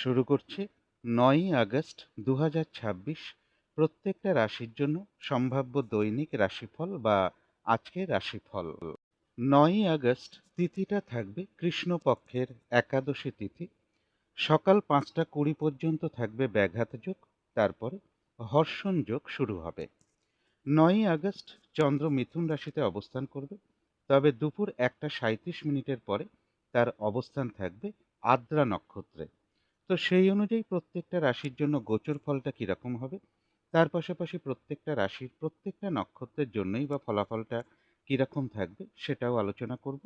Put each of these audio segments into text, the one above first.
শুরু করছি ৯ই আগস্ট ২০২৬ প্রত্যেকটা রাশির জন্য সম্ভাব্য দৈনিক রাশিফল বা আজকের রাশিফল। ৯ই আগস্ট তিথিটা থাকবে কৃষ্ণপক্ষের একাদশী তিথি। সকাল ৫টা ২০ পর্যন্ত থাকবে ব্যাঘাত যোগ, তারপরে হর্ষণ যোগ শুরু হবে। ৯ই আগস্ট চন্দ্র মিথুন রাশিতে অবস্থান করবে, তবে দুপুর ১টা ৩৭ মিনিটের পরে তার অবস্থান থাকবে আদ্রা নক্ষত্রে। তো সেই অনুযায়ী প্রত্যেকটা রাশির জন্য গোচর ফলটা কীরকম হবে, তার পাশাপাশি প্রত্যেকটা রাশির প্রত্যেকটা নক্ষত্রের জন্যই বা ফলাফলটা কীরকম থাকবে সেটাও আলোচনা করব।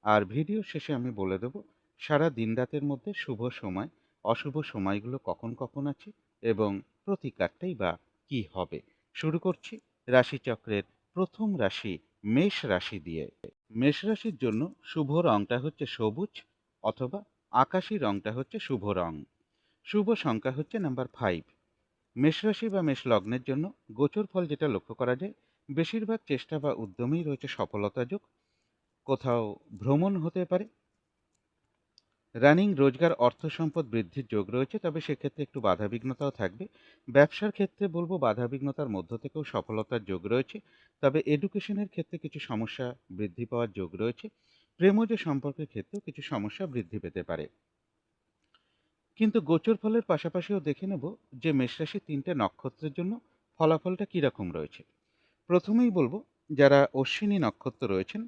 আর ভিডিও শেষে আমি বলে দেব সারা দিন রাতের মধ্যে শুভ সময় অশুভ সময়গুলো কখন কখন আছে এবং প্রতিকারটাই বা কী হবে। শুরু করছি রাশিচক্রের প্রথম রাশি মেষ রাশি দিয়ে। মেষ রাশির জন্য শুভ রংটা হচ্ছে সবুজ অথবা আকাশী রংটা হচ্ছে শুভ রং। শুভ সংখ্যা হচ্ছে নাম্বার 5। মেষ রাশি বা মেষ লগ্নের জন্য গোচর ফল যেটা লক্ষ্য করা যায়, বেশিরভাগ চেষ্টা বা উদ্যমেই রয়েছে সফলতা যোগ। কোথাও ভ্রমণ হতে পারে, রানিং রোজগার অর্থ সম্পদ বৃদ্ধির যোগ রয়েছে, তবে সেক্ষেত্রে একটু বাধাবিঘ্নতাও থাকবে। ব্যবসার ক্ষেত্রে বলবো বাধাবিঘ্নতার মধ্য থেকেও সফলতার যোগ রয়েছে, তবে এডুকেশনের ক্ষেত্রে কিছু সমস্যা বৃদ্ধি পাওয়ার যোগ রয়েছে। প্রেমজ সম্পর্কের ক্ষেত্রেও কিছু সমস্যা বৃদ্ধি পেতে পারে। কিন্তু গোচর ফলের পাশাপাশিও দেখে নেব যে মেষরাশি ৩টে নক্ষত্রের জন্য ফলাফলটা কীরকম রয়েছে। প্রথমেই বলবো যারা অশ্বিনী নক্ষত্র রয়েছেন,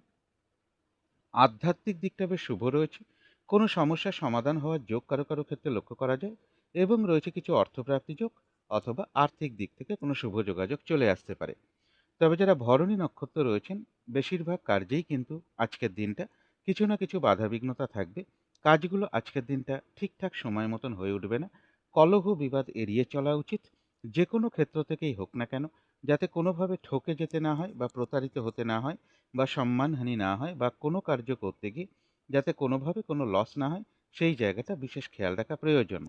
আধ্যাত্মিক দিকটা বেশ শুভ রয়েছে। কোনো সমস্যার সমাধান হওয়ার যোগ কারো কারো ক্ষেত্রে লক্ষ্য করা যায়, এবং রয়েছে কিছু অর্থপ্রাপ্তি যোগ অথবা আর্থিক দিক থেকে কোনো শুভ যোগাযোগ চলে আসতে পারে। তবে যারা ভরণী নক্ষত্র রয়েছেন, বেশিরভাগ কার্যেই কিন্তু আজকের দিনটা কিছু না কিছু বাধাবিঘ্নতা থাকবে। কাজগুলো আজকের দিনটা ঠিকঠাক সময় মতন হয়ে উঠবে না। কলহ বিবাদ এড়িয়ে চলা উচিত, যে কোনো ক্ষেত্র থেকেই হোক না কেন, যাতে কোনোভাবে ঠকে যেতে না হয় বা প্রতারিত হতে না হয় বা সম্মানহানি না হয়, বা কোনো কার্য করতে গিয়ে যাতে কোনোভাবে কোনো লস না হয়, সেই জায়গাটা বিশেষ খেয়াল রাখা প্রয়োজন।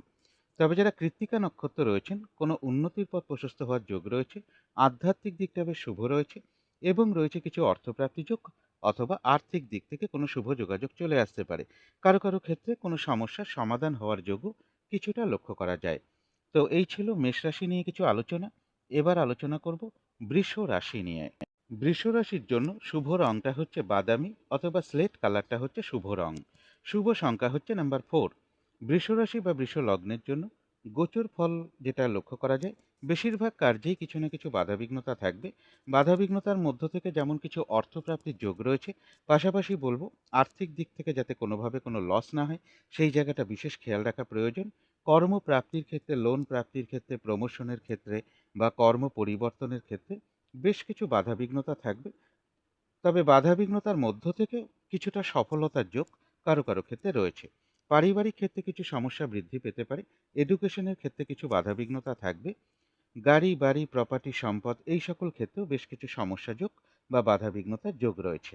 তবে যারা কৃত্তিকা নক্ষত্র রয়েছেন, কোনো উন্নতির পথ প্রশস্ত হওয়ার যোগ রয়েছে, আধ্যাত্মিক দিকটা বেশ শুভ রয়েছে, এবং রয়েছে কিছু অর্থপ্রাপ্তি যোগ অথবা আর্থিক দিক থেকে কোনো শুভ যোগাযোগ চলে আসতে পারে। কারো কারো ক্ষেত্রে কোনো সমস্যার সমাধান হওয়ার যোগও কিছুটা লক্ষ্য করা যায়। তো এই ছিল মেষ রাশি নিয়ে কিছু আলোচনা। এবার আলোচনা করব বৃষ রাশি নিয়ে। বৃষ রাশির জন্য শুভ রংটা হচ্ছে বাদামি অথবা স্লেট কালারটা হচ্ছে শুভ রং। শুভ সংখ্যা হচ্ছে নাম্বার 4। বৃষ রাশি বা বৃষ লগ্নের জন্য গোচর ফল যেটা লক্ষ্য করা যায়, বেশিরভাগ কার্যেই কিছু না কিছু বাধাবিঘ্নতা থাকবে। বাধাবিঘ্নতার মধ্য থেকে যেমন কিছু অর্থপ্রাপ্তির যোগ রয়েছে, পাশাপাশি বলবো আর্থিক দিক থেকে যাতে কোনোভাবে কোনো লস না হয়, সেই জায়গাটা বিশেষ খেয়াল রাখা প্রয়োজন। কর্মপ্রাপ্তির ক্ষেত্রে, লোন প্রাপ্তির ক্ষেত্রে, প্রমোশনের ক্ষেত্রে বা কর্ম পরিবর্তনের ক্ষেত্রে বেশ কিছু বাধাবিঘ্নতা থাকবে। তবে বাধাবিঘ্নতার মধ্য থেকে কিছুটা সফলতার যোগ কারো কারো ক্ষেত্রে রয়েছে। পারিবারিক ক্ষেত্রে কিছু সমস্যা বৃদ্ধি পেতে পারে। এডুকেশনের ক্ষেত্রে কিছু বাধাবিঘ্নতা থাকবে। গাড়ি বাড়ি প্রপার্টি সম্পদ এই সকল ক্ষেত্রেও বেশ কিছু সমস্যা যোগ বা বাধাবিঘ্নতার যোগ রয়েছে।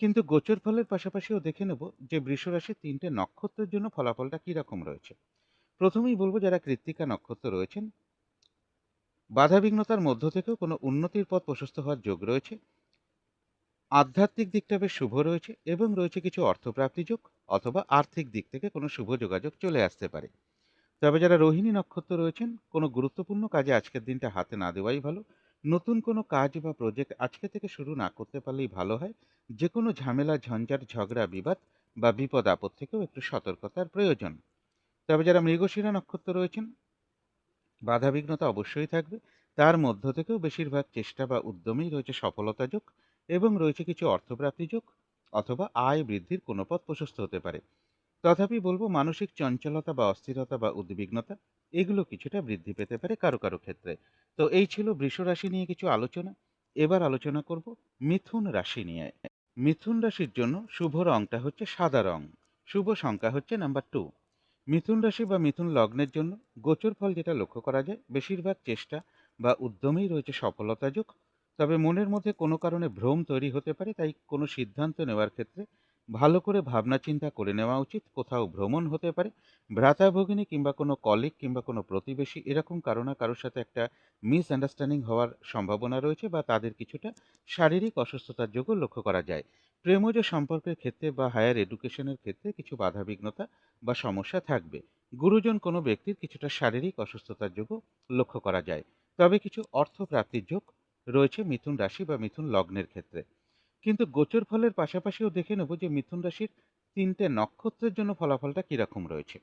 কিন্তু গোচর ফলের পাশাপাশিও দেখে নেব যে বৃষ রাশির ৩টে নক্ষত্রের জন্য ফলাফলটা কীরকম রয়েছে। প্রথমেই বলবো যারা কৃত্তিকা নক্ষত্র রয়েছেন, বাধাবিঘ্নতার মধ্য থেকেও কোনো উন্নতির পথ প্রশস্ত হওয়ার যোগ রয়েছে। আধ্যাত্মিক দিকটা বেশ শুভ রয়েছে, এবং রয়েছে কিছু অর্থপ্রাপ্তি যোগ অথবা আর্থিক দিক থেকে কোনো শুভ যোগাযোগ চলে আসতে পারে। তবে যারা রোহিণী নক্ষত্র রয়েছেন, কোনো গুরুত্বপূর্ণ কাজে আজকের দিনটা হাতে না দেওয়াই ভালো। নতুন কোনো কাজ বা প্রজেক্ট আজকে থেকে শুরু না করতে পারলেই ভালো হয়। যে কোনো ঝামেলা ঝঞ্ঝাট ঝগড়া বিবাদ বা বিপদ আপদ থেকেও একটু সতর্কতার প্রয়োজন। তবে যারা মৃগশিরা নক্ষত্র রয়েছেন, বাধাবিঘ্নতা অবশ্যই থাকবে। তার মধ্য থেকেও বেশিরভাগ চেষ্টা বা উদ্যমেই রয়েছে সফলতা যোগ, এবং রয়েছে কিছু অর্থপ্রাপ্তি যোগ অথবা আয় বৃদ্ধির কোনো পথ প্রশস্ত হতে পারে। তথাপি বলবো মানসিক চঞ্চলতা বা অস্থিরতা বা উদ্বিগ্নতা এগুলো কিছুটা বৃদ্ধি পেতে পারে কারো কারো ক্ষেত্রে। তো এই ছিল বৃষ রাশি নিয়ে কিছু আলোচনা। এবার আলোচনা করব মিথুন রাশি নিয়ে। মিথুন রাশির জন্য শুভ রংটা হচ্ছে সাদা রং। শুভ সংখ্যা হচ্ছে নাম্বার 2। মিথুন রাশি বা মিথুন লগ্নের জন্য গোচর ফল যেটা লক্ষ্য করা যায়, বেশিরভাগ চেষ্টা বা উদ্যমেই রয়েছে সফলতা যোগ। তবে মনের মধ্যে কোনো কারণে ভ্রম তৈরি হতে পারে, তাই কোনো সিদ্ধান্ত নেওয়ার ক্ষেত্রে ভালো করে ভাবনা চিন্তা করে নেওয়া উচিত। কোথাও ভ্রমণ হতে পারে, ভ্রাতা ভগিনী কিংবা কোনো কলিগ কিংবা কোনো প্রতিবেশী এরকম কারো না কারোর সাথে একটা মিসআন্ডারস্ট্যান্ডিং হওয়ার সম্ভাবনা রয়েছে, বা তাদের কিছুটা শারীরিক অসুস্থতার যোগও লক্ষ্য করা যায়। প্রেমজ সম্পর্কের ক্ষেত্রে বা হায়ার এডুকেশনের ক্ষেত্রে কিছু বাধাবিঘ্নতা বা সমস্যা থাকবে। গুরুজন কোনো ব্যক্তির কিছুটা শারীরিক অসুস্থতার যোগও লক্ষ্য করা যায়। তবে কিছু অর্থপ্রাপ্তির যোগ রয়েছে মিথুন রাশি বা মিথুন লগ্নের ক্ষেত্রে। কিন্তু গোচর ফলের পাশাপাশিও দেখে নেব যে মিথুন রাশির ৩টে নক্ষত্রের জন্য ফলাফলটা কিরকম রয়েছে।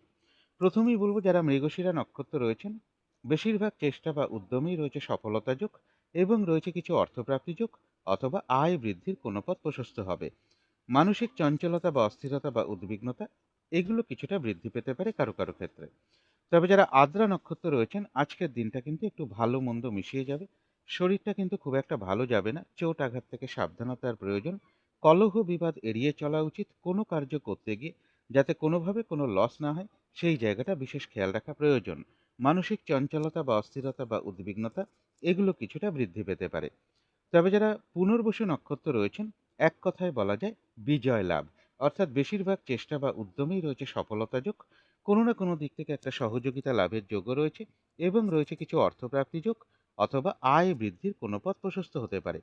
প্রথমেই বলব, যারা মৃগশিরা নক্ষত্র রয়েছেন, বেশিরভাগ চেষ্টা বা উদ্যমেই রয়েছে সফলতা যোগ এবং রয়েছে কিছু অর্থপ্রাপ্তি যোগ অথবা আয় বৃদ্ধির কোনো পথ প্রশস্ত হবে। মানসিক চঞ্চলতা বা অস্থিরতা বা উদ্বিগ্নতা এগুলো কিছুটা বৃদ্ধি পেতে পারে কারো কারো ক্ষেত্রে। তবে যারা আদ্রা নক্ষত্র রয়েছেন, আজকের দিনটা কিন্তু একটু ভালো মন্দ মিশিয়ে যাবে। শরীরটা কিন্তু খুব একটা ভালো যাবে না, চোট আঘাত থেকে সাবধানতার প্রয়োজন। কলহ বিবাদ এড়িয়ে চলা উচিত। কোনো কার্য করতে গিয়ে যাতে কোনোভাবে কোনো লস না হয়, সেই জায়গাটা বিশেষ খেয়াল রাখা প্রয়োজন। মানসিক চঞ্চলতা বা অস্থিরতা বা উদ্বিগ্নতা এগুলো কিছুটা বৃদ্ধি পেতে পারে। তবে যারা পুনর্বসু নক্ষত্র রয়েছেন, এক কথায় বলা যায় বিজয় লাভ, অর্থাৎ বেশিরভাগ চেষ্টা বা উদ্যমেই রয়েছে সফলতা যোগ। কোনো না কোনো দিক থেকে একটা সহযোগিতা লাভের যোগও রয়েছে এবং রয়েছে কিছু অর্থপ্রাপ্তি যোগ অথবা আয় বৃদ্ধির কোনো পথ প্রশস্ত হতে পারে।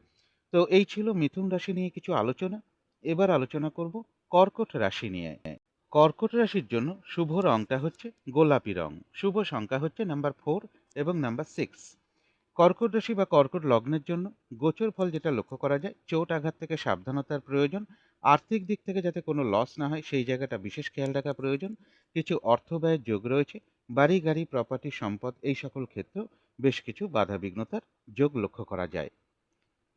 তো এই ছিল মিথুন রাশি নিয়ে কিছু আলোচনা। এবার আলোচনা করব কর্কট রাশি নিয়ে। কর্কট রাশির জন্য শুভ রংটা হচ্ছে গোলাপি রং। শুভ সংখ্যা হচ্ছে নাম্বার 4 এবং নাম্বার 6। কর্কট রাশি বা কর্কট লগ্নের জন্য গোচর ফল যেটা লক্ষ্য করা যায়, চোট আঘাত থেকে সাবধানতার প্রয়োজন। আর্থিক দিক থেকে যাতে কোনো লস না হয়, সেই জায়গাটা বিশেষ খেয়াল রাখা প্রয়োজন। কিছু অর্থ ব্যয়ের যোগ রয়েছে। বাড়ি গাড়ি প্রপার্টি সম্পদ এই সকল ক্ষেত্রেও বেশ কিছু বাধা বিঘ্নতার যোগ লক্ষ্য করা যায়।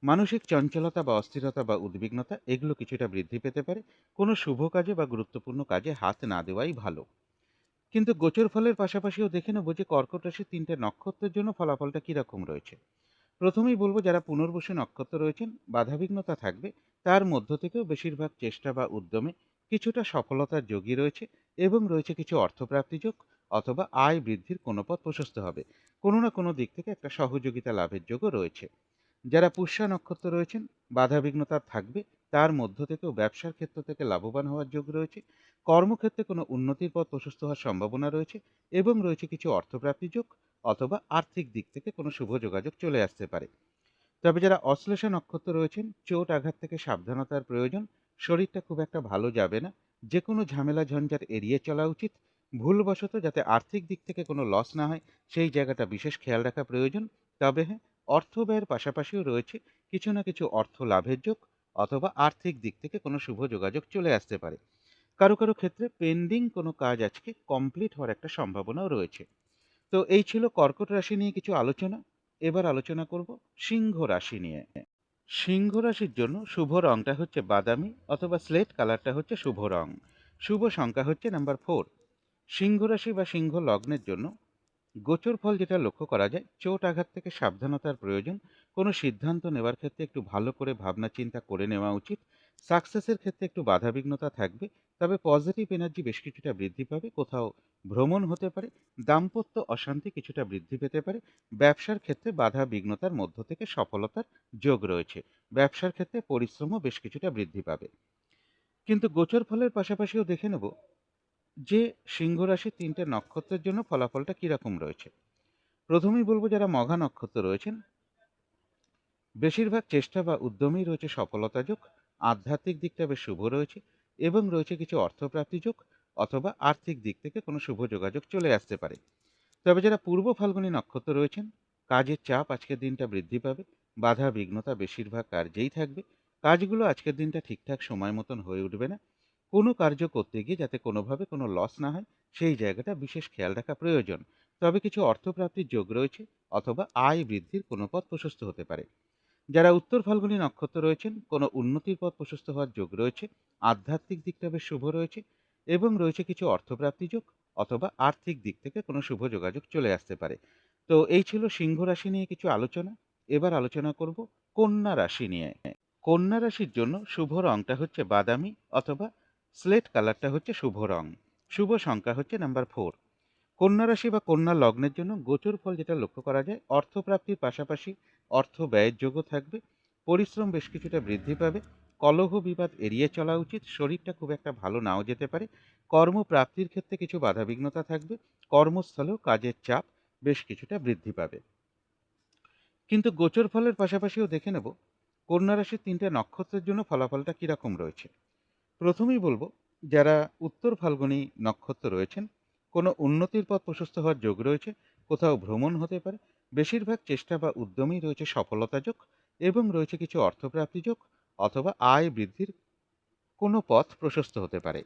মানসিক চঞ্চলতা বা অস্থিরতা বা উদ্বিগ্নতা এগুলো কিছুটা বৃদ্ধি পেতে পারে। কোনো শুভ কাজে বা গুরুত্বপূর্ণ কাজে হাত না দেওয়াই ভালো। কিন্তু গোচর ফলের পাশাপাশিও দেখে নেব যে কর্কট রাশির ৩টে নক্ষত্রের জন্য ফলাফলটা কিরকম রয়েছে। প্রথমেই বলব, যারা পুনর্বসু নক্ষত্র রয়েছেন, বাধাবিঘ্নতা থাকবে। তার মধ্য থেকেও বেশিরভাগ চেষ্টা বা উদ্যমে কিছুটা সফলতার যোগই রয়েছে এবং রয়েছে কিছু অর্থপ্রাপ্তি যোগ অথবা আয় বৃদ্ধির কোনো পথ প্রশস্ত হবে। কোনো না কোনো দিক থেকে একটা সহযোগিতা লাভের যোগও রয়েছে। যারা পুষ্যা নক্ষত্র রয়েছেন, বাধাবিঘ্নতা থাকবে। তার মধ্য থেকেও ব্যবসার ক্ষেত্র থেকে লাভবান হওয়ার যোগ রয়েছে। কর্মক্ষেত্রে কোনো উন্নতির পথ প্রশস্ত হওয়ার সম্ভাবনা রয়েছে এবং রয়েছে কিছু অর্থপ্রাপ্তি যোগ অথবা আর্থিক দিক থেকে কোনো শুভ যোগাযোগ চলে আসতে পারে। তবে যারা অশ্লেষা নক্ষত্র রয়েছেন, চোট আঘাত থেকে সাবধানতার প্রয়োজন। শরীরটা খুব একটা ভালো যাবে না। যে কোনো ঝামেলা ঝঞ্ঝাট এড়িয়ে চলা উচিত। ভুলবশত যাতে আর্থিক দিক থেকে কোনো লস না হয়, সেই জায়গাটা বিশেষ খেয়াল রাখা প্রয়োজন। তবে হ্যাঁ, অর্থ ব্যয়ের পাশাপাশিও রয়েছে কিছু না কিছু অর্থ লাভের যোগ অথবা আর্থিক দিক থেকে কোনো শুভ যোগাযোগ চলে আসতে পারে। কারো কারো ক্ষেত্রে পেন্ডিং কোনো কাজ আজকে কমপ্লিট হওয়ার একটা সম্ভাবনাও রয়েছে। তো এই ছিল কর্কট রাশি নিয়ে কিছু আলোচনা। এবার আলোচনা করব সিংহ রাশি নিয়ে। সিংহ রাশির জন্য শুভ রংটা হচ্ছে বাদামি অথবা স্লেট কালারটা হচ্ছে শুভ রং। শুভ সংখ্যা হচ্ছে নাম্বার 4। সিংহ রাশি বা সিংহ লগ্নের জন্য গোচর ফল যেটা লক্ষ্য করা যায়, চোট আঘাত থেকে সাবধানতার প্রয়োজন। কোনো সিদ্ধান্ত নেওয়ার ক্ষেত্রে একটু ভালো করে ভাবনা চিন্তা করে নেওয়া উচিত। সাকসেসের ক্ষেত্রে একটু বাধাবিঘ্নতা থাকবে। তবে পজিটিভ এনার্জি বেশ কিছুটা বৃদ্ধি পাবে। কোথাও ভ্রমণ হতে পারে। দাম্পত্য অশান্তি কিছুটা বৃদ্ধি পেতে পারে। ব্যবসার ক্ষেত্রে বাধা বিঘ্নতার মধ্য থেকে সফলতার যোগ রয়েছে। ব্যবসার ক্ষেত্রে পরিশ্রমও বেশ কিছুটা বৃদ্ধি পাবে। কিন্তু গোচর ফলের পাশাপাশিও দেখে নেব যে সিংহ রাশির ৩টে নক্ষত্রের জন্য ফলাফলটা কিরকম রয়েছে। প্রথমেই বলব, যারা মঘা নক্ষত্র রয়েছেন, বেশিরভাগ চেষ্টা বা উদ্যমেই রয়েছে সফলতা যোগ। আধ্যাত্মিক দিকটা বেশ শুভ রয়েছে এবং রয়েছে কিছু অর্থপ্রাপ্তি যোগ অথবা আর্থিক দিক থেকে কোনো শুভ যোগাযোগ চলে আসতে পারে। তবে যারা পূর্ব ফাল্গুনী নক্ষত্র রয়েছেন, কাজের চাপ আজকের দিনটা বৃদ্ধি পাবে। বাধা বিঘ্নতা বেশিরভাগ কার্যেই থাকবে। কাজগুলো আজকের দিনটা ঠিকঠাক সময় মতন হয়ে উঠবে না। কোনো কার্য করতে গিয়ে যাতে কোনোভাবে কোনো লস না হয়, সেই জায়গাটা বিশেষ খেয়াল রাখা প্রয়োজন। তবে কিছু অর্থপ্রাপ্তির যোগ রয়েছে অথবা আয় বৃদ্ধির কোনো পথ প্রশস্ত হতে পারে। যারা উত্তর ফাল্গুনী নক্ষত্র রয়েছেন, কোনো উন্নতির পথ প্রশস্ত হওয়ার যোগ রয়েছে। আধ্যাত্মিক দিকটা বেশ শুভ রয়েছে এবং রয়েছে কিছু অর্থপ্রাপ্তি যোগ অথবা আর্থিক দিক থেকে কোনো শুভ যোগাযোগ চলে আসতে পারে। তো এই ছিল সিংহ রাশি নিয়ে কিছু আলোচনা। এবার আলোচনা করব কন্যা রাশি নিয়ে। কন্যা রাশির জন্য শুভ রংটা হচ্ছে বাদামি অথবা স্লেট কালারটা হচ্ছে শুভ রং। শুভ সংখ্যা হচ্ছে নাম্বার 4। কন্যা রাশি বা কন্যা লগ্নের জন্য গোচর ফল যেটা লক্ষ্য করা যায়, অর্থপ্রাপ্তির পাশাপাশি অর্থ ব্যয়ের যোগও থাকবে। পরিশ্রম বেশ কিছুটা বৃদ্ধি পাবে। কলহ বিবাদ এড়িয়ে চলা উচিত। শরীরটা খুব একটা ভালো নাও যেতে পারে। কর্মপ্রাপ্তির ক্ষেত্রে কিছু বাধাবিঘ্নতা থাকবে। কর্মস্থলেও কাজের চাপ বেশ কিছুটা বৃদ্ধি পাবে। কিন্তু গোচর ফলের পাশাপাশিও দেখে নেব কন্যা রাশির ৩টে নক্ষত্রের জন্য ফলাফলটা কিরকম রয়েছে। প্রথমেই বলবো, যারা উত্তর ফাল্গুনী নক্ষত্র রয়েছেন, কোনো উন্নতির পথ প্রশস্ত হওয়ার যোগ রয়েছে, কোথাও ভ্রমণ হতে পারে। বেশিরভাগ চেষ্টা বা উদ্যমেই রয়েছে সফলতা যোগ এবং রয়েছে কিছু অর্থপ্রাপ্তি যোগ অথবা আয় বৃদ্ধির কোনো পথ প্রশস্ত হতে পারে।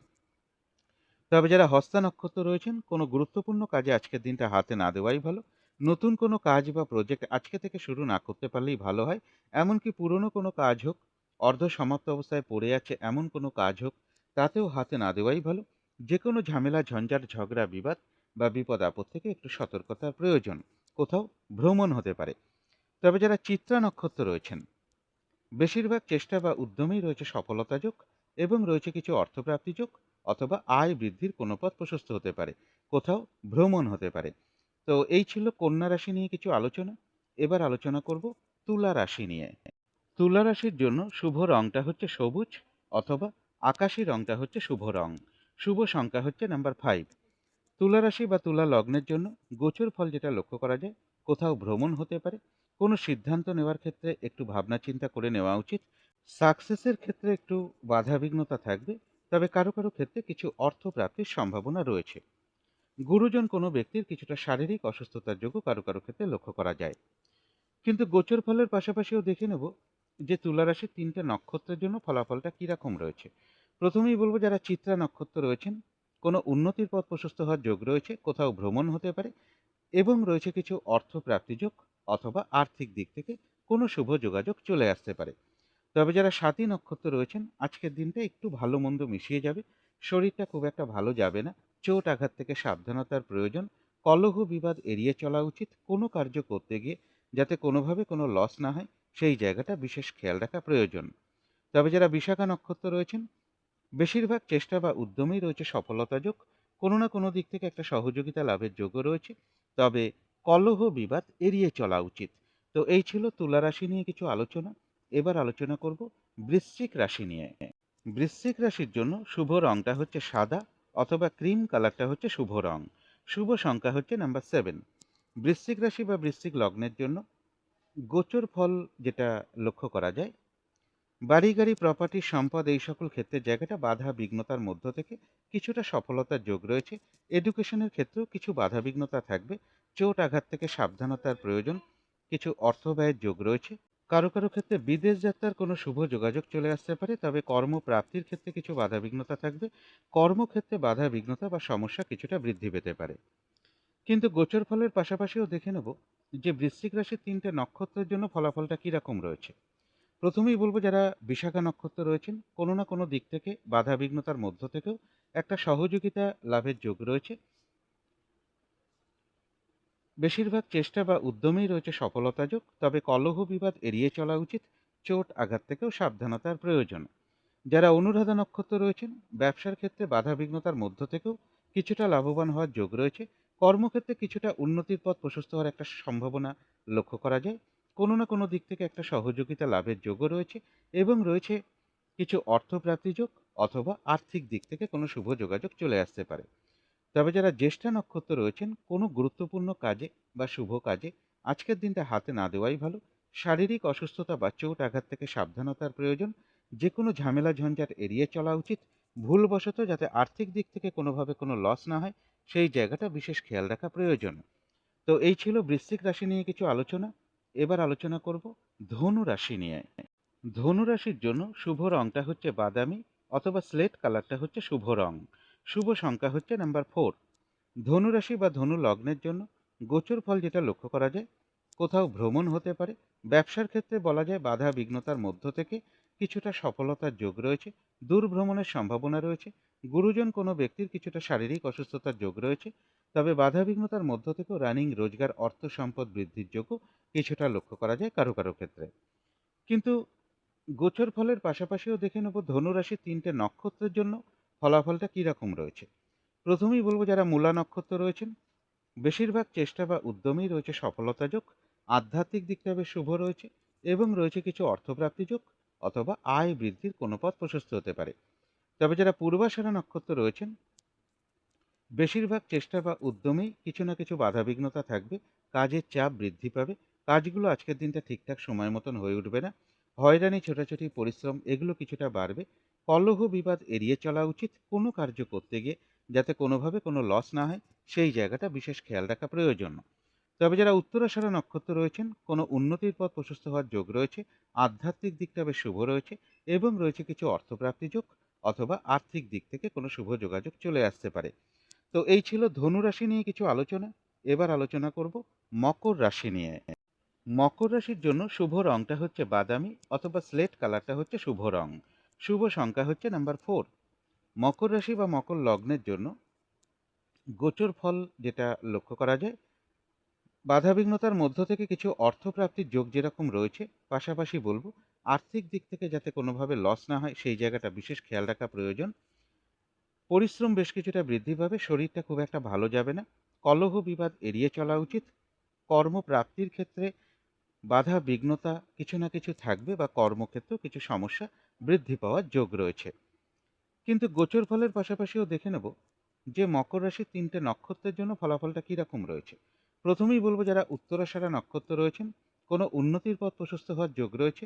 তবে যারা হস্তা নক্ষত্র রয়েছেন, কোনো গুরুত্বপূর্ণ কাজে আজকের দিনটা হাতে না দেওয়াই ভালো। নতুন কোনো কাজ বা প্রজেক্ট আজকে থেকে শুরু না করতে পারলেই ভালো হয়। এমনকি পুরনো কোনো কাজ হোক, অর্ধ সমাপ্ত অবস্থায় পড়ে আছে এমন কোনো কাজ হোক, তাতেও হাতে না দেওয়াই ভালো। যে কোনো ঝামেলা, ঝঞ্ঝাট, ঝগড়া, বিবাদ বা বিপদ আপদ থেকে একটু সতর্কতার প্রয়োজন। কোথাও ভ্রমণ হতে পারে। তবে যারা চিত্রা নক্ষত্র রয়েছেন, বেশিরভাগ চেষ্টা বা উদ্যমেই রয়েছে সফলতা যোগ এবং রয়েছে কিছু অর্থপ্রাপ্তি যোগ অথবা আয় বৃদ্ধির কোনো পথ প্রশস্ত হতে পারে। কোথাও ভ্রমণ হতে পারে। তো এই ছিল কন্যা রাশি নিয়ে কিছু আলোচনা। এবার আলোচনা করব তুলা রাশি নিয়ে। তুলা রাশির জন্য শুভ রংটা হচ্ছে সবুজ অথবা আকাশী রংটা হচ্ছে শুভ রং। শুভ সংখ্যা হচ্ছে নাম্বার 5। তুলা রাশি বা তুলা লগ্নের জন্য গোচর ফল যেটা লক্ষ্য করা যায়, কোথাও ভ্রমণ হতে পারে। কোনো সিদ্ধান্ত নেওয়ার ক্ষেত্রে একটু ভাবনা চিন্তা করে নেওয়া উচিত। সাকসেসের ক্ষেত্রে একটু বাধাবিঘ্নতা থাকবে, তবে কারো কারো ক্ষেত্রে কিছু অর্থ প্রাপ্তির সম্ভাবনা রয়েছে। গুরুজন কোনো ব্যক্তির কিছুটা শারীরিক অসুস্থতার যোগও কারো কারো ক্ষেত্রে লক্ষ্য করা যায়। কিন্তু গোচর ফলের পাশাপাশিও দেখে নেব যে তুলা রাশির 3টে নক্ষত্রের জন্য ফলাফলটা কীরকম রয়েছে। প্রথমেই বলবো যারা চিত্রা নক্ষত্র রয়েছেন, কোনো উন্নতির পথ প্রশস্ত হওয়ার যোগ রয়েছে, কোথাও ভ্রমণ হতে পারে এবং রয়েছে কিছু অর্থ প্রাপ্তি যোগ অথবা আর্থিক দিক থেকে কোনো শুভ যোগাযোগ চলে আসতে পারে। তবে যারা স্বাতী নক্ষত্র রয়েছেন, আজকের দিনটা একটু ভালো মন্দ মিশিয়ে যাবে। শরীরটা খুব একটা ভালো যাবে না। চোট আঘাত থেকে সাবধানতার প্রয়োজন। কলহ বিবাদ এড়িয়ে চলা উচিত। কোনো কার্য করতে গিয়ে যাতে কোনোভাবে কোনো লস না হয়, সেই জায়গাটা বিশেষ খেয়াল রাখা প্রয়োজন। তবে যারা বিশাখা নক্ষত্র রয়েছেন, বেশিরভাগ চেষ্টা বা উদ্যমেই রয়েছে সফলতা যোগ। কোনো না কোনো দিক থেকে একটা সহযোগিতা লাভের যোগও রয়েছে। তবে কলহ বিবাদ এড়িয়ে চলা উচিত। তো এই ছিল তুলা রাশি নিয়ে কিছু আলোচনা। এবার আলোচনা করব বৃশ্চিক রাশি নিয়ে। বৃশ্চিক রাশির জন্য শুভ রংটা হচ্ছে সাদা অথবা ক্রিম কালারটা হচ্ছে শুভ রং। শুভ সংখ্যা হচ্ছে নাম্বার 7। বৃশ্চিক রাশি বা বৃশ্চিক লগ্নের জন্য গোচর ফল যেটা লক্ষ্য করা যায়, বাড়ি গাড়ি প্রপার্টি সম্পদ এই সকল ক্ষেত্রের জায়গাটা বাধা বিঘ্নতার মধ্য থেকে কিছুটা সফলতার যোগ রয়েছে। এডুকেশনের ক্ষেত্রেও কিছু বাধা বিঘ্নতা থাকবে। চোট আঘাত থেকে সাবধানতার প্রয়োজন। কিছু অর্থ ব্যয়ের যোগ রয়েছে। কারো কারো ক্ষেত্রে বিদেশ যাত্রার কোনো শুভ যোগাযোগ চলে আসতে পারে। তবে কর্মপ্রাপ্তির ক্ষেত্রে কিছু বাধা বিঘ্নতা থাকবে। কর্মক্ষেত্রে বাধা বিঘ্নতা বা সমস্যা কিছুটা বৃদ্ধি পেতে পারে। কিন্তু গোচর ফলের পাশাপাশিও দেখে নেব যে বৃশ্চিক রাশির 3টে নক্ষত্রের জন্য ফলাফলটা কীরকম রয়েছে। প্রথমেই বলবো যারা বিশাখা নক্ষত্র রয়েছেন, কোনো না কোনো দিক থেকে বাধা বিঘ্নতার মধ্য থেকেও একটা সহযোগিতা লাভের যোগ রয়েছে। বেশিরভাগ চেষ্টা বা উদ্যমেই রয়েছে সফলতা যোগ। তবে কলহ বিবাদ এড়িয়ে চলা উচিত। চোট আঘাত থেকেও সাবধানতার প্রয়োজন। যারা অনুরাধা নক্ষত্র রয়েছেন, ব্যবসার ক্ষেত্রে বাধা বিঘ্নতার মধ্য থেকেও কিছুটা লাভবান হওয়ার যোগ রয়েছে। কর্মক্ষেত্রে কিছুটা উন্নতির পথ প্রশস্ত হওয়ার একটা সম্ভাবনা লক্ষ্য করা যায়। কোনো না কোনো দিক থেকে একটা সহযোগিতা লাভের যোগও রয়েছে এবং রয়েছে কিছু অর্থপ্রাপ্তি যোগ অথবা আর্থিক দিক থেকে কোনো শুভ যোগাযোগ চলে আসতে পারে। তবে যারা জ্যেষ্ঠা নক্ষত্র রয়েছেন, কোনো গুরুত্বপূর্ণ কাজে বা শুভ কাজে আজকের দিনটা হাতে না দেওয়াই ভালো। শারীরিক অসুস্থতা বা চোট আঘাত থেকে সাবধানতার প্রয়োজন। যে কোনো ঝামেলা ঝঞ্ঝাট এড়িয়ে চলা উচিত। ভুলবশত যাতে আর্থিক দিক থেকে কোনোভাবে কোনো লস না হয়, সেই জায়গাটা বিশেষ খেয়াল রাখা প্রয়োজন। তো এই ছিল বৃশ্চিক রাশি নিয়ে কিছু আলোচনা। এবার আলোচনা করব ধনু রাশি নিয়ে। ধনু রাশির জন্য শুভ রংটা হচ্ছে বাদামি অথবা স্লেট কালারটা হচ্ছে শুভ রং। শুভ সংখ্যা হচ্ছে নাম্বার 4। ধনু রাশি বা ধনু লগ্নের জন্য গোচর ফল যেটা লক্ষ্য করা যায়, কোথাও ভ্রমণ হতে পারে। ব্যবসার ক্ষেত্রে বলা যায় বাধা বিঘ্নতার মধ্য থেকে কিছুটা সফলতার যোগ রয়েছে। দূর ভ্রমণের সম্ভাবনা রয়েছে। গুরুজন কোনো ব্যক্তির কিছুটা শারীরিক অসুস্থতার যোগ রয়েছে। তবে বাধা বিঘ্নতার মধ্য থেকেও রানিং রোজগার অর্থ সম্পদ বৃদ্ধির যোগও কিছুটা লক্ষ্য করা যায় কারো কারো ক্ষেত্রে। কিন্তু গোচর ফলের পাশাপাশিও দেখে নেব ধনুরাশির 3টে নক্ষত্রের জন্য ফলাফলটা কীরকম রয়েছে। প্রথমেই বলবো যারা মূলা নক্ষত্র রয়েছেন, বেশিরভাগ চেষ্টা বা উদ্যমেই রয়েছে সফলতা যোগ। আধ্যাত্মিক দিকটা বেশ শুভ রয়েছে এবং রয়েছে কিছু অর্থপ্রাপ্তি যোগ অথবা আয় বৃদ্ধির কোনো পথ প্রশস্ত হতে পারে। তবে যারা পূর্বাষাঢ়া নক্ষত্র রয়েছেন, বেশিরভাগ চেষ্টা বা উদ্যমেই কিছু না কিছু বাধাবিঘ্নতা থাকবে। কাজের চাপ বৃদ্ধি পাবে। কাজগুলো আজকের দিনটা ঠিকঠাক সময় মতন হয়ে উঠবে না। হয়রানি, ছোটাছুটি, পরিশ্রম এগুলো কিছুটা বাড়বে। কলহ বিবাদ এড়িয়ে চলা উচিত। কোনো কার্য করতে গিয়ে যাতে কোনোভাবে কোনো লস না হয় সেই জায়গাটা বিশেষ খেয়াল রাখা প্রয়োজন। তবে যারা উত্তরাষাঢ়া নক্ষত্র রয়েছেন, কোনো উন্নতির পথ প্রশস্ত হওয়ার যোগ রয়েছে, আধ্যাত্মিক দিকটা বেশ শুভ রয়েছে এবং রয়েছে কিছু অর্থপ্রাপ্তি যোগ অথবা আর্থিক দিক থেকে কোনো শুভ যোগাযোগ চলে আসতে পারে। তো এই ছিল ধনু রাশি নিয়ে কিছু আলোচনা। এবার আলোচনা করব মকর রাশি নিয়ে। মকর রাশির জন্য শুভ রংটা হচ্ছে বাদামি অথবা স্লেট কালারটা হচ্ছে শুভ রং। শুভ সংখ্যা হচ্ছে নাম্বার 4। মকর রাশি বা মকর লগ্নের জন্য গোচর ফল যেটা লক্ষ্য করা যায়, বাধাবিঘ্নতার মধ্য থেকে কিছু অর্থপ্রাপ্তির যোগ যেরকম রয়েছে, পাশাপাশি বলবো আর্থিক দিক থেকে যাতে কোনোভাবে লস না হয় সেই জায়গাটা বিশেষ খেয়াল রাখা প্রয়োজন। পরিশ্রম বেশ কিছুটা বৃদ্ধি পাবে, শরীরটা খুব একটা ভালো যাবে না, কলহ বিবাদ এড়িয়ে চলা উচিত। কর্মপ্রাপ্তির ক্ষেত্রে বাধা বিঘ্নতা কিছু না কিছু থাকবে বা কর্মক্ষেত্রেও কিছু সমস্যা বৃদ্ধি পাওয়ার যোগ রয়েছে। কিন্তু গোচর ফলের পাশাপাশিও দেখে নেব যে মকর রাশির 3টে নক্ষত্রের জন্য ফলাফলটা কীরকম রয়েছে। প্রথমেই বলবো যারা উত্তরাষাঢ়া নক্ষত্র রয়েছেন, কোনো উন্নতির পথ প্রশস্ত হওয়ার যোগ রয়েছে,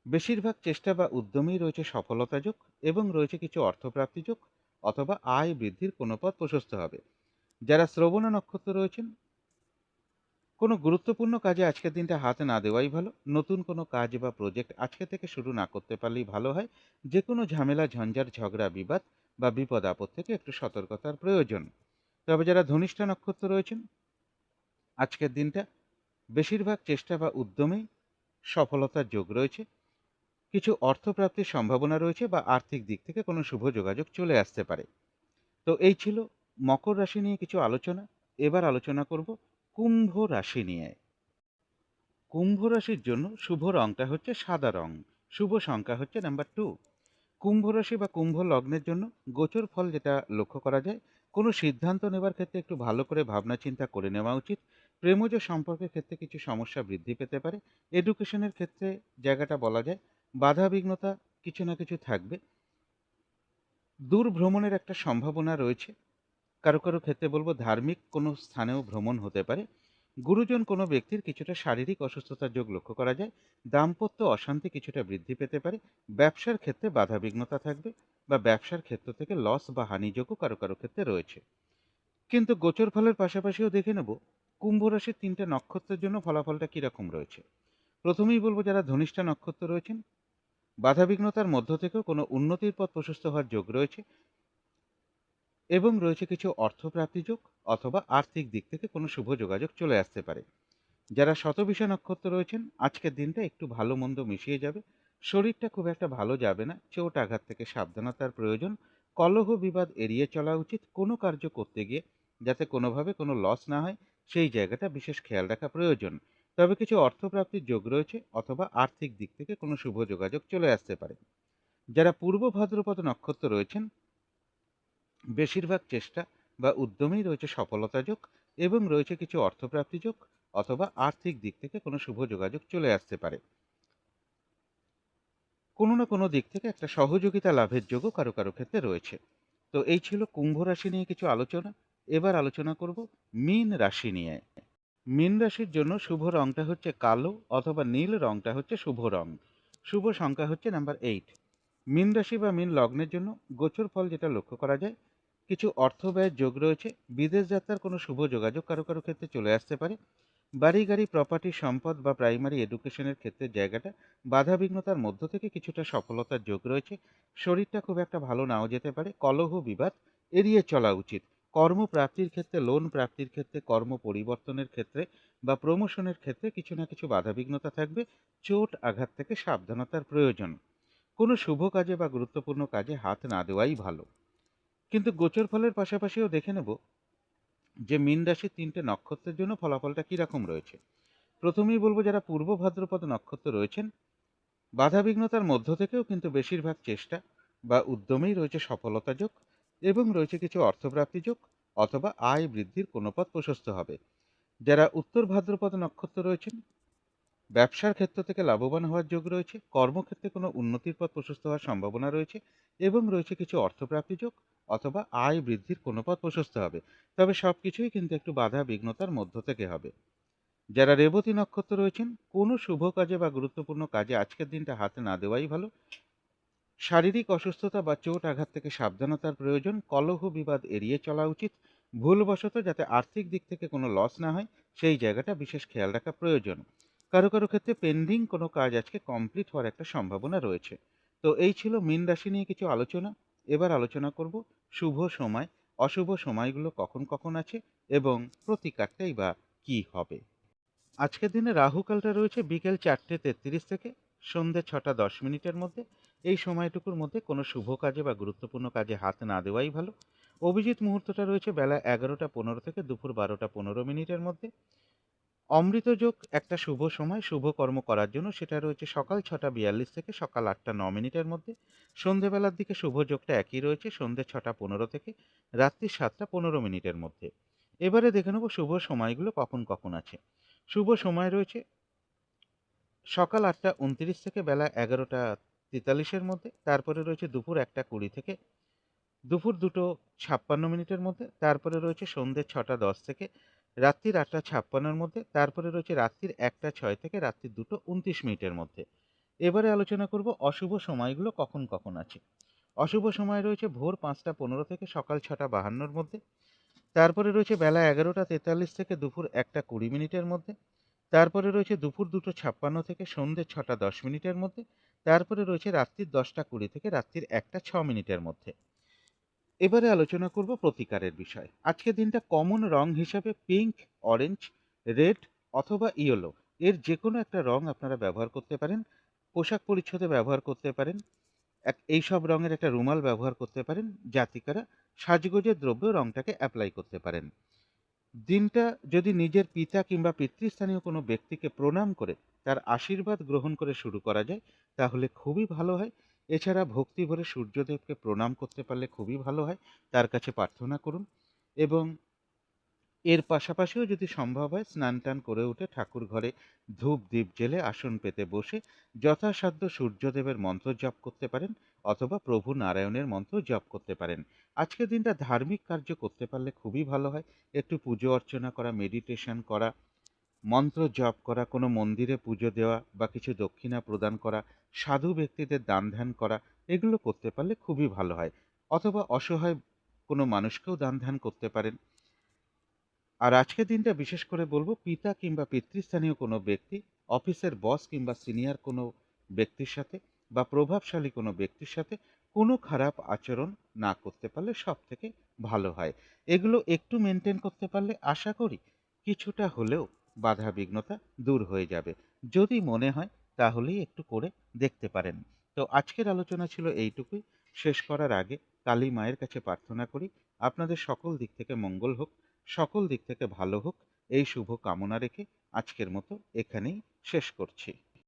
বেশিরভাগ চেষ্টা বা উদ্যমেই রয়েছে সফলতা যোগ এবং রয়েছে কিছু অর্থপ্রাপ্তি যোগ অথবা আয় বৃদ্ধির কোনো পথ প্রশস্ত হবে। যারা শ্রবণা নক্ষত্র রয়েছেন, কোনো গুরুত্বপূর্ণ কাজে আজকের দিনটা হাতে না দেওয়াই ভালো। নতুন কোনো কাজ বা প্রজেক্ট আজকে থেকে শুরু না করতে পারলেই ভালো হয়। যে কোনো ঝামেলা ঝঞ্ঝাট ঝগড়া বিবাদ বা বিপদ আপদ থেকে একটু সতর্কতার প্রয়োজন। তবে যারা ধনিষ্ঠা নক্ষত্র রয়েছেন, আজকের দিনটা বেশিরভাগ চেষ্টা বা উদ্যমেই সফলতার যোগ রয়েছে, কিছু অর্থপ্রাপ্তির সম্ভাবনা রয়েছে বা আর্থিক দিক থেকে কোনো শুভ যোগাযোগ চলে আসতে পারে। তো এই ছিল মকর রাশি নিয়ে কিছু আলোচনা। এবার আলোচনা করব কুম্ভ রাশি নিয়ে। কুম্ভ রাশির জন্য শুভ রংটা হচ্ছে সাদা রং। শুভ সংখ্যা হচ্ছে নাম্বার 2। কুম্ভ রাশি বা কুম্ভ লগ্নের জন্য গোচর ফল যেটা লক্ষ্য করা যায়, কোনো সিদ্ধান্ত নেবার ক্ষেত্রে একটু ভালো করে ভাবনা চিন্তা করে নেওয়া উচিত। প্রেমজ সম্পর্কের ক্ষেত্রে কিছু সমস্যা বৃদ্ধি পেতে পারে। এডুকেশনের ক্ষেত্রে জায়গাটা বলা যায় বাধা বিঘ্নতা কিছু না কিছু থাকবে। দূর ভ্রমণের একটা সম্ভাবনা রয়েছে। কারো কারো ক্ষেত্রে বলবো ধার্মিক কোনো স্থানেও ভ্রমণ হতে পারে। গুরুজন কোনো ব্যক্তির কিছুটা শারীরিক অসুস্থতার যোগ লক্ষ্য করা যায়। দাম্পত্য অশান্তি কিছুটা বৃদ্ধি পেতে পারে। ব্যবসার ক্ষেত্রে বাধা বিঘ্নতা থাকবে বা ব্যবসার ক্ষেত্র থেকে লস বা হানিযোগও কারো কারো ক্ষেত্রে রয়েছে। কিন্তু গোচর ফলের পাশাপাশিও দেখে নেব কুম্ভ রাশির 3টে নক্ষত্রের জন্য ফলাফলটা কীরকম রয়েছে। প্রথমেই বলবো যারা ধনিষ্ঠা নক্ষত্র রয়েছেন, বাধা বিঘ্নতার মধ্য থেকেও কোনো উন্নতির পথ প্রশস্ত হওয়ার যোগ রয়েছে এবং রয়েছে কিছু অর্থপ্রাপ্তি যোগ অথবা আর্থিক দিক থেকে কোনো শুভ যোগাযোগ চলে আসতে পারে। যারা শতবিষা নক্ষত্র রয়েছেন, আজকের দিনটা একটু ভালো মন্দ মিশিয়ে যাবে। শরীরটা খুব একটা ভালো যাবে না, চোট আঘাত থেকে সাবধানতার প্রয়োজন। কলহ বিবাদ এড়িয়ে চলা উচিত, কোনো কার্য করতে গিয়ে যাতে কোনোভাবে কোনো লস না হয় সেই জায়গাটা বিশেষ খেয়াল রাখা প্রয়োজন। তবে কিছু অর্থপ্রাপ্তির যোগ রয়েছে অথবা আর্থিক দিক থেকে কোনো শুভ যোগাযোগ চলে আসতে পারে। যারা পূর্ব ভাদ্রপদ নক্ষত্র রয়েছেন, বেশিরভাগ চেষ্টা বা উদ্যমেই রয়েছে সফলতা যোগ এবং রয়েছে কিছু অর্থপ্রাপ্তি যোগ অথবা আর্থিক দিক থেকে কোনো শুভ যোগাযোগ চলে আসতে পারে। কোনো না কোনো দিক থেকে একটা সহযোগিতা লাভের যোগও কারো কারো ক্ষেত্রে রয়েছে। তো এই ছিল কুম্ভ রাশি নিয়ে কিছু আলোচনা। এবার আলোচনা করব মীন রাশি নিয়ে। মীন রাশির জন্য শুভ রংটা হচ্ছে কালো অথবা নীল রংটা হচ্ছে শুভ রং। শুভ সংখ্যা হচ্ছে নাম্বার 8। মীন রাশি বা মীন লগ্নের জন্য গোচর ফল যেটা লক্ষ্য করা যায়, কিছু অর্থ ব্যয়ের যোগ রয়েছে। বিদেশ যাত্রার কোনো শুভ যোগাযোগ কারো কারো ক্ষেত্রে চলে আসতে পারে। বাড়ি গাড়ি প্রপার্টি সম্পদ বা প্রাইমারি এডুকেশনের ক্ষেত্রে জায়গাটা বাধা বিঘ্নতার মধ্য থেকে কিছুটা সফলতার যোগ রয়েছে। শরীরটা খুব একটা ভালো নাও যেতে পারে। কলহ বিবাদ এড়িয়ে চলা উচিত। কর্মপ্রাপ্তির ক্ষেত্রে, লোন প্রাপ্তির ক্ষেত্রে, কর্ম পরিবর্তনের ক্ষেত্রে বা প্রমোশনের ক্ষেত্রে কিছু না কিছু বাধা বিঘ্নতা থাকবে। চোট আঘাত থেকে সাবধানতার প্রয়োজন। কোনো শুভ কাজে বা গুরুত্বপূর্ণ কাজে হাত না দেওয়াই ভালো। কিন্তু গোচর ফলের পাশাপাশিও দেখে নেব যে মীন রাশির 3টে নক্ষত্রের জন্য ফলাফলটা কীরকম রয়েছে। প্রথমেই বলবো যারা পূর্ব ভাদ্রপদ নক্ষত্র রয়েছেন, বাধা বিঘ্নতার মধ্য থেকেও কিন্তু বেশিরভাগ চেষ্টা বা উদ্যমেই রয়েছে সফলতা যোগ এবং রয়েছে কিছু অর্থপ্রাপ্তি যোগ অথবা আয় বৃদ্ধির কোনো পথ প্রশস্ত হবে। যারা উত্তর ভাদ্রপদ নক্ষত্র রয়েছেন, ব্যবসার ক্ষেত্র থেকে লাভবান হওয়ার যোগ রয়েছে। কর্মক্ষেত্রে কোনো উন্নতির পথ প্রশস্ত হওয়ার সম্ভাবনা রয়েছে এবং রয়েছে কিছু অর্থপ্রাপ্তি যোগ অথবা আয় বৃদ্ধির কোনো পথ প্রশস্ত হবে। তবে সব কিছুই কিন্তু একটু বাধা বিঘ্নতার মধ্য থেকে হবে। যারা রেবতী নক্ষত্র রয়েছেন, কোনো শুভ কাজে বা গুরুত্বপূর্ণ কাজে আজকের দিনটা হাতে না দেওয়াই ভালো। শারীরিক অসুস্থতা বা চোট আঘাত থেকে সাবধানতার প্রয়োজন। কলহ বিবাদ এড়িয়ে চলা উচিত। ভুলবশত যাতে আর্থিক দিক থেকে কোনো লস না হয় সেই জায়গাটা বিশেষ খেয়াল রাখা প্রয়োজন। কারো কারো ক্ষেত্রে পেন্ডিং কোনো কাজ আজকে কমপ্লিট হওয়ার একটা সম্ভাবনা রয়েছে। তো এই ছিল মীন রাশি নিয়ে কিছু আলোচনা। এবার আলোচনা করব শুভ সময়, অশুভ সময়গুলো কখন কখন আছে এবং প্রতিকারটাই বা কি হবে। আজকের দিনে রাহুকালটা রয়েছে বিকেল 4:33 থেকে সন্ধ্যে 6:10 মধ্যে। এই সময়টুকুর মধ্যে কোনো শুভ কাজে বা গুরুত্বপূর্ণ কাজে হাত না দেওয়াই ভালো। অভিজিৎ মুহূর্তটা রয়েছে বেলা 11:15 থেকে দুপুর 12:15 মধ্যে। অমৃত যোগ একটা শুভ সময় শুভ কর্ম করার জন্য, সেটা রয়েছে সকাল 6:42 থেকে সকাল 8:09 মধ্যে। সন্ধেবেলার দিকে শুভ যোগটা একই রয়েছে সন্ধে 6:15 থেকে রাত্রি 7:15 মধ্যে। এবারে দেখে নেব শুভ সময়গুলো কখন কখন আছে। শুভ সময় রয়েছে সকাল 8:29 থেকে বেলা 11:43 মধ্যে। তারপরে রয়েছে দুপুর 1:20 থেকে দুপুর 2:56 মধ্যে। তারপরে রয়েছে সন্ধ্যে 6:10 থেকে রাত্রির 8:56 মধ্যে। তারপরে রয়েছে রাত্রির 1:06 থেকে রাত্রির 2:29 মধ্যে। এবারে আলোচনা করব অশুভ সময়গুলো কখন কখন আছে। অশুভ সময় রয়েছে ভোর 5:15 থেকে সকাল 6:52 মধ্যে। তারপরে রয়েছে বেলা 11:43 থেকে দুপুর 1:20 মধ্যে। তারপরে রয়েছে দুপুর 2:56 থেকে সন্ধ্যে 6:10 মধ্যে। তারপরে রয়েছে রাত্রির 10:20 থেকে রাত্রির 1:06 মধ্যে। এবারে আলোচনা করব প্রতিকারের বিষয়। আজকের দিনটা কমন রং হিসাবে পিঙ্ক, অরেঞ্জ, রেড অথবা ইয়েলো এর যে কোনো একটা রং আপনারা ব্যবহার করতে পারেন। পোশাক পরিচ্ছদে ব্যবহার করতে পারেন। এইসব রঙের একটা রুমাল ব্যবহার করতে পারেন। জাতিকারা সাজগোজের দ্রব্য রংটাকে অ্যাপ্লাই করতে পারেন। দিনটা যদি নিজের পিতা কিংবা পিতৃস্থানীয় কোনো ব্যক্তিকে প্রণাম করে তার আশীর্বাদ গ্রহণ করে শুরু করা যায় তাহলে খুবই ভালো হয়। এছাড়া ভক্তি ভরে সূর্যদেবকে প্রণাম করতে পারলে খুবই ভালো হয়। তার কাছে প্রার্থনা করুন এবং এর পাশাপাশিও যদি সম্ভব হয় স্নান টান করে উঠে ঠাকুর ঘরে ধূপ দ্বীপ জেলে আসন পেতে বসে যথাসাধ্য সূর্যদেবের মন্ত্র জপ করতে পারেন অথবা প্রভু নারায়ণের মন্ত্র জপ করতে পারেন। আজকের দিনটা ধার্মিক কার্য করতে পারলে খুবই ভালো হয়। একটু পুজো অর্চনা করা, মেডিটেশন করা, মন্ত্র জপ করা, কোনো মন্দিরে পুজো দেওয়া বা কিছু দক্ষিণা প্রদান করা, সাধু ব্যক্তিদের দান ধ্যান করা, এগুলো করতে পারলে খুবই ভালো হয়। অথবা অসহায় কোনো মানুষকেও দান ধ্যান করতে পারেন। আর আজকের দিনটা বিশেষ করে বলবো পিতা কিংবা পিতৃস্থানীয় কোনো ব্যক্তি, অফিসের বস কিংবা সিনিয়র কোনো ব্যক্তির সাথে বা প্রভাবশালী কোনো ব্যক্তির সাথে কোনো খারাপ আচরণ না করতে পারলে সব থেকে ভালো হয়। এগুলো একটু মেনটেন করতে পারলে আশা করি কিছুটা হলেও বাধা বিঘ্নতা দূর হয়ে যাবে। যদি মনে হয় তাহলেই একটু করে দেখতে পারেন। তো আজকের আলোচনা ছিল এইটুকুই। শেষ করার আগে কালী মায়ের কাছে প্রার্থনা করি আপনাদের সকল দিক থেকে মঙ্গল হোক, সকল দিক থেকে ভালো হোক, এই শুভ কামনা রেখে আজকের মতো এখানেই শেষ করছি।